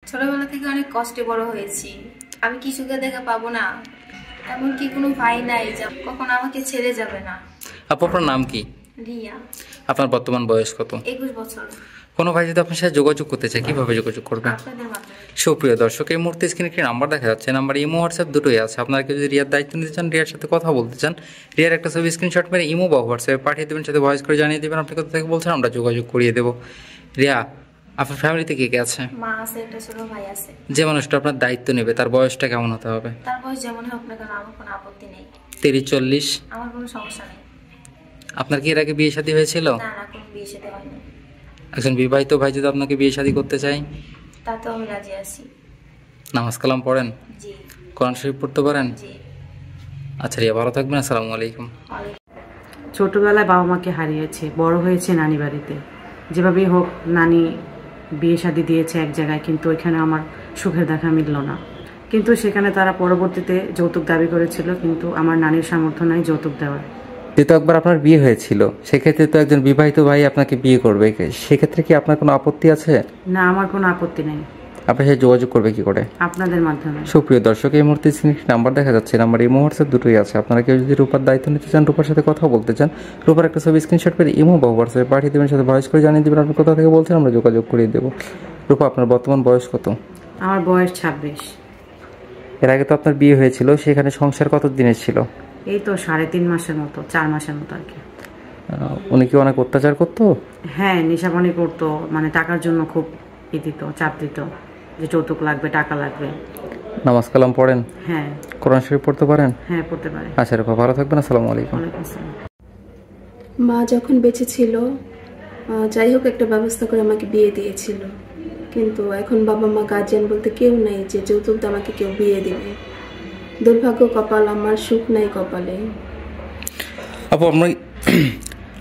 ছোটবেলা থেকে অনেক কষ্টে বড় হয়েছি। আমি কি সুখে দেখা পাবো না? এমন কি কোনো ভাই নাই যা কখনো আমাকে ছেড়ে যাবে না? আপু, আপনার নাম কি? রিয়া। আপনার বর্তমান বয়স কত? 21 বছর। কোনো ভাই যদি আপনার সাথে যোগাযোগ করতে চায় কিভাবে যোগাযোগ করবে? আপনাদের মাধ্যমে। সুপ্রিয় দর্শক, এই মুহূর্তে স্ক্রিনে একটি নাম্বার দেখা যাচ্ছে। নাম্বার ইমো হোয়াটসঅ্যাপ দুটোই আছে। আপনারা কেউ যদি রিয়ার দায়িত্ব নিতে চান, রিয়ার সাথে কথা বলতে চান, রিয়ার একটা ছবি স্ক্রিনশট মেরে ইমো বা হোয়াটসঅ্যাপে পাঠিয়ে দেবেন, সাথে ভয়েস করে জানিয়ে দেবেন আপনি কোথা থেকে বলছেন, আমরা যোগাযোগ করিয়ে দেবো। রিয়া, আপনার ফ্যামিলিতে কে কে আছে? মা আছে, একটা ছোট ভাই আছে। যে মানুষটা আপনার দায়িত্ব নেবে তার বয়সটা কেমন হতে হবে? তার বয়স যেমন হোক না কেন আমার কোনো আপত্তি নেই। 30-40? আমার কোনো সমস্যা নেই। আপনার কি এর আগে বিয়ে শাদী হয়েছিল? না না, কোনো বিয়ে সাথে হয়নি। একজন বিবাহিত ভাই যদি আপনাকে বিয়ে শাদী করতে চায়, তাতে আমি রাজি আছি। নামাজ কালাম পড়েন? জি। কোরআন শরীফ পড়তে পারেন? জি। আচ্ছা রিয়া, ভালো থাকবেন। আসসালামু আলাইকুম। ছোটবেলায় বাবা মাকে হারিয়েছে, বড় হয়েছে নানি বাড়িতে। যেভাবেই হোক নানি বিয়ে শাদী দিয়েছে এক জায়গায়, কিন্তু ওইখানে আমার সুখের দেখা মিলল না। কিন্তু সেখানে তারা পরবর্তীতে যৌতুক দাবি করেছিল, কিন্তু আমার নানির সামর্থ্য নাই যৌতুক দেওয়ার। যেহেতু একবার আপনার বিয়ে হয়েছিল, সেক্ষেত্রে তো একজন বিবাহিত ভাই আপনাকে বিয়ে করবে, সেক্ষেত্রে কি আপনার কোনো আপত্তি আছে? না, আমার কোনো আপত্তি নেই। আপনার সাথে যোগাযোগ করবে কি করে? আপনাদের মাধ্যমে। সুপ্রিয় দর্শক, এই মুহূর্তে নাম্বার দেখা যাচ্ছে। নাম্বার ইমো হোয়াটসঅ্যাপ দুটোই আছে। আপনারা কেউ যদি রূপার দায়িত্ব নিতে চান, রূপার সাথে কথা বলতে চান, রূপার একটা ছবি স্ক্রিনশট করে ইমো বা হোয়াটসঅ্যাপে পাঠিয়ে দেবেন, সাথে ভয়েস করে জানিয়ে দেবেন আপনি কোথা থেকে বলছেন, আমরা যোগাযোগ করিয়ে দেবো। রূপা, আপনার বর্তমান বয়স কত? আমার বয়স 26। এর আগে তো আপনার বিয়ে হয়েছিল, সেখানে সংসার কত দিনের ছিল? এই তো 3.5 মাসের মতো, 4 মাসের মতো আর কি। উনি কি অনেক অত্যাচার করতো? হ্যাঁ, নেশাপানি করতো, মানে টাকার জন্য খুব দিত, চাপ দিত যে যৌতুক লাগবে, টাকা লাগবে। নামাজ কালাম পড়েন? হ্যাঁ। কোরআন শরীফ পড়তে পারেন? হ্যাঁ, পড়তে পারে। আচ্ছা রূপা, ভালো থাকবেন। আসসালামু আলাইকুম। ওয়ালাইকুম আসসালাম। মা যখন বেঁচে ছিল, যাই হোক একটা ব্যবস্থা করে আমাকে বিয়ে দিয়েছিল, কিন্তু এখন বাবা মা গার্জিয়ান বলতে কেউ নেই যে যৌতুক দিয়ে আমাকে কেউ বিয়ে দেবে। দুর্ভাগ্য কপাল আমার, সুখ নাই কপালে।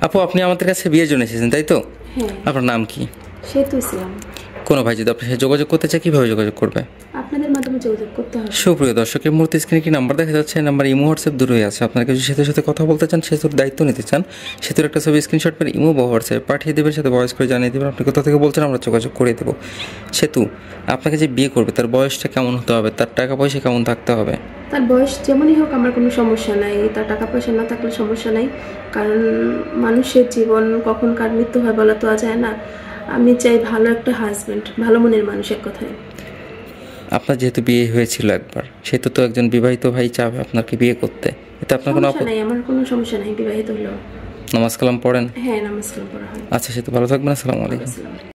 আপু, আপনি আমাদের কাছে বিয়ের জন্য এসেছেন, তাই তো? হ্যাঁ। আপনার নাম কি? সেতু ইসলাম। কোনো ভাই যদি আপনার সাথে যোগাযোগ করতে চায় কিভাবে যোগাযোগ করবে? আপনাদের মাধ্যমে যোগাযোগ করতে হবে। সুপ্রিয় দর্শক, এই মুহূর্তে স্ক্রিনে কি নাম্বার দেখা যাচ্ছে? নাম্বার ইমো হোয়াটসঅ্যাপ দুটোই আছে। আপনারা কিছু সেতুর সাথে কথা বলতে চান, সেতুর দায়িত্ব নিতে চান, সেতুর একটা ছবি স্ক্রিনশট করে ইমো বা হোয়াটসঅ্যাপে পাঠিয়ে দেবেন, সাথে ভয়েস করে জানিয়ে দেবেন আপনি কোথা থেকে বলছেন, আমরা যোগাযোগ করে দেবো। সেতু, আপনাকে যে বিয়ে করবে তার বয়সটা কেমন হতে হবে? তার টাকা পয়সা কেমন থাকতে হবে? তার বয়স যেমনই হোক আমার কোনো সমস্যা নাই, তার টাকা পয়সা না থাকলে সমস্যা নাই, কারণ মানুষের জীবন কখন কার মৃত্যু হয় বলা তো যায় না। আমি চাই ভালো একটা হাজবেন্ড, ভালো মনের মানুষ, এক কথায়। আপনার যেহেতু বিয়ে হয়েছিল একবার, সেহেতু তো একজন বিবাহিত ভাই চাবে আপনাকে বিয়ে করতে, এতে আপনার কোনো সমস্যা নাই, আমার কোনো সমস্যা নাই বিবাহিত হলেও। নামাজ কালাম পড়েন? হ্যাঁ, নামাজ কালাম পড়া হয়। আচ্ছা সেহেতু ভালো থাকবেন। আসসালামু আলাইকুম। আসসালামু আলাইকুম।